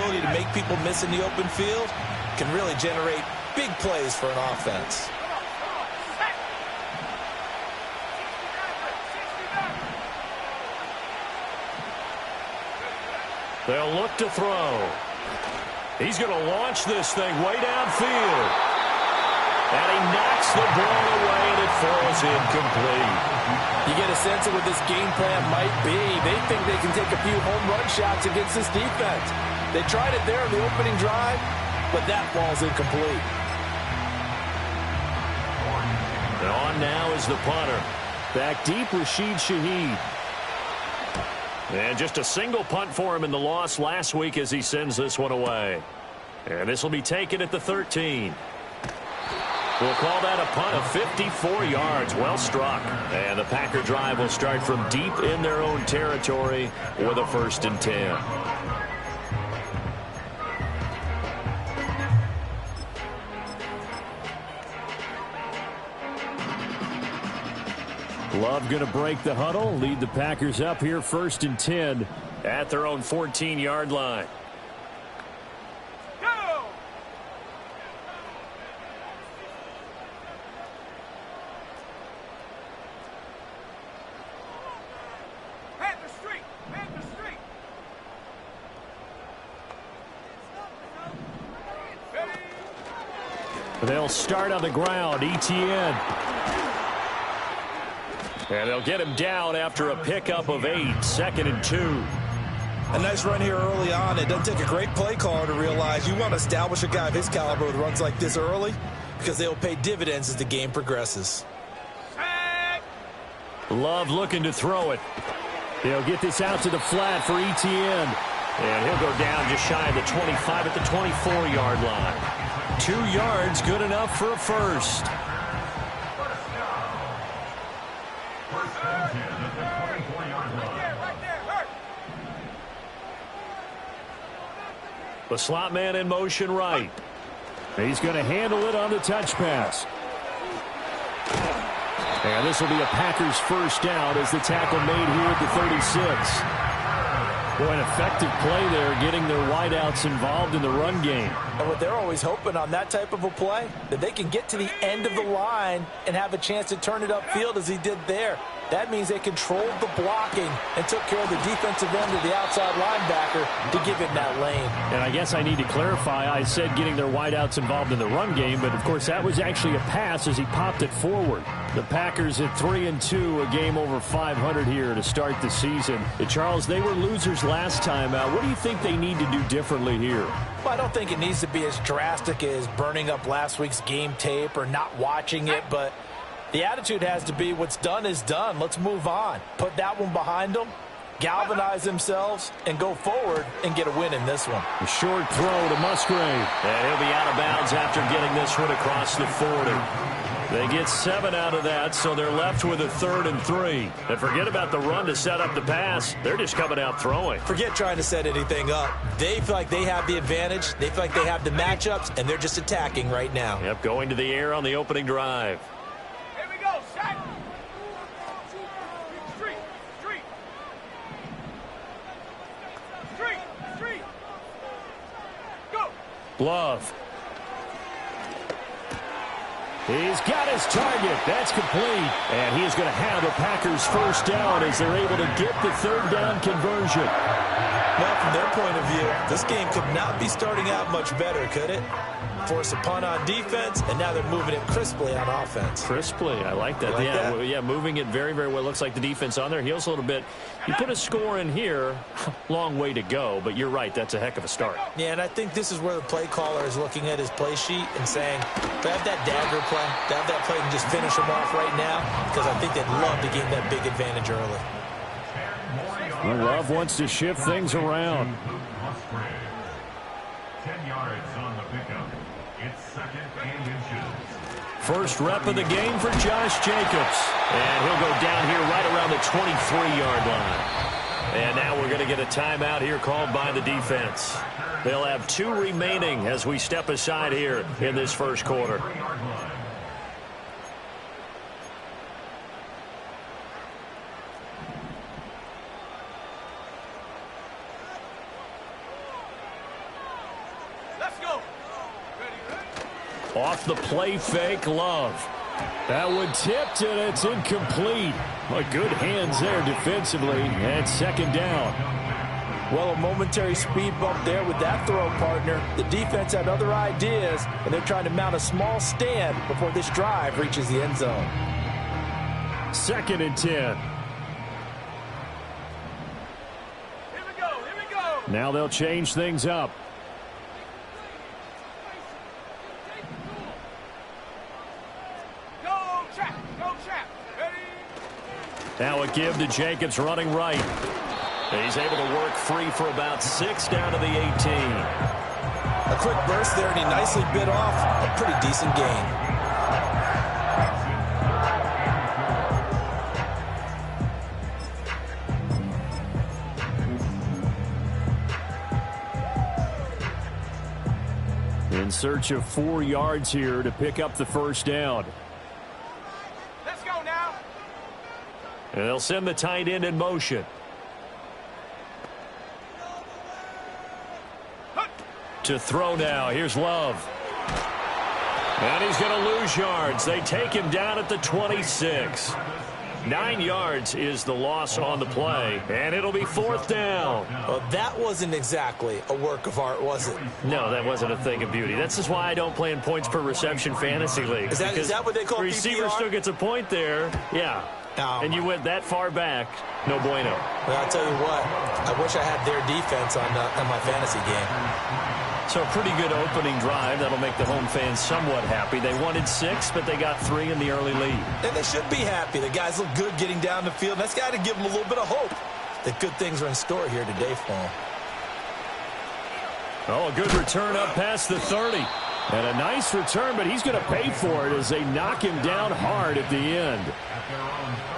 ability to make people miss in the open field can really generate big plays for an offense. They'll look to throw. He's going to launch this thing way downfield. And he knocks the ball away, and it falls incomplete. You get a sense of what this game plan might be. They think they can take a few home run shots against this defense. They tried it there in the opening drive, but that ball's incomplete. And on now is the punter. Back deep, Rashid Shaheed. And just a single punt for him in the loss last week as he sends this one away. And this will be taken at the 13. We'll call that a punt of 54 yards. Well struck. And the Packer drive will start from deep in their own territory with a 1st and 10. Love going to break the huddle, lead the Packers up here 1st and 10 at their own 14-yard line. They'll start on the ground. Etienne. And they'll get him down after a pickup of 8. 2nd and 2. A nice run here early on. It doesn't take a great play caller to realize you want to establish a guy of his caliber with runs like this early because they will pay dividends as the game progresses. Love looking to throw it. He'll get this out to the flat for Etienne. And he'll go down just shy of the 25 at the 24-yard line. 2 yards, good enough for a first. The slot man in motion right. He's going to handle it on the touch pass. And this will be a Packers first down as the tackle made here at the 36. Boy, an effective play there, getting their wideouts involved in the run game. And what they're always hoping on that type of a play, that they can get to the end of the line and have a chance to turn it upfield as he did there. That means they controlled the blocking and took care of the defensive end of the outside linebacker to give him that lane. And I guess I need to clarify, I said getting their wideouts involved in the run game, but of course that was actually a pass as he popped it forward. The Packers at 3-2, a game over 500 here to start the season. Charles, they were losers last time out. What do you think they need to do differently here? Well, I don't think it needs to be as drastic as burning up last week's game tape or not watching it, but the attitude has to be what's done is done. Let's move on. Put that one behind them, galvanize themselves, and go forward and get a win in this one. A short throw to Musgrave. And he'll be out of bounds after getting this one across the 40. They get 7 out of that, so they're left with a 3rd and 3. And forget about the run to set up the pass. They're just coming out throwing. Forget trying to set anything up. They feel like they have the advantage. They feel like they have the matchups, and they're just attacking right now. Yep, going to the air on the opening drive. Here we go, set. Street. Go. Glove. He's got his target. That's complete. And he is going to have the Packers first down as they're able to get the 3rd down conversion. Well, from their point of view, this game could not be starting out much better, could it? Force a punt on defense, and now they're moving it crisply on offense. Crisply, I like that. Yeah, moving it very, very well. Looks like the defense on their heels a little bit. You put a score in here, long way to go, but you're right, that's a heck of a start. Yeah, and I think this is where the play caller is looking at his play sheet and saying, grab that dagger play, grab that play and just finish them off right now, because I think they'd love to gain that big advantage early. Well, Love wants to shift things around. 10 yards on the pickup. It's 2nd and inches. First rep of the game for Josh Jacobs. And he'll go down here right around the 23-yard line. And now we're going to get a timeout here called by the defense. They'll have 2 remaining as we step aside here in this first quarter. Off the play fake, Love. That one tipped, and it's incomplete. But good hands there defensively, and second down. Well, a momentary speed bump there with that throw, partner. The defense had other ideas, and they're trying to mount a small stand before this drive reaches the end zone. 2nd and 10. Here we go. Here we go. Now they'll change things up. Go trap. Go trap. Ready? Now a give to Jacobs running right. He's able to work free for about 6 down to the 18. A quick burst there, and he nicely bit off a pretty decent gain. In search of 4 yards here to pick up the first down. Let's go now. And they'll send the tight end in motion. To throw now. Here's Love. And he's going to lose yards. They take him down at the 26. 9 yards is the loss on the play. And it'll be 4th down. Well, that wasn't exactly a work of art, was it? No, that wasn't a thing of beauty. That's just why I don't play in points per reception fantasy league. Is that what they call receiver PPR? still gets a point there. Yeah. And you went that far back. No bueno. Well, I'll tell you what. I wish I had their defense on my fantasy game. So a pretty good opening drive. That'll make the home fans somewhat happy. They wanted 6, but they got 3 in the early lead. And they should be happy. The guys look good getting down the field. That's got to give them a little bit of hope that good things are in store here today for them. Oh, a good return up past the 30. And a nice return, but he's going to pay for it as they knock him down hard at the end. At their own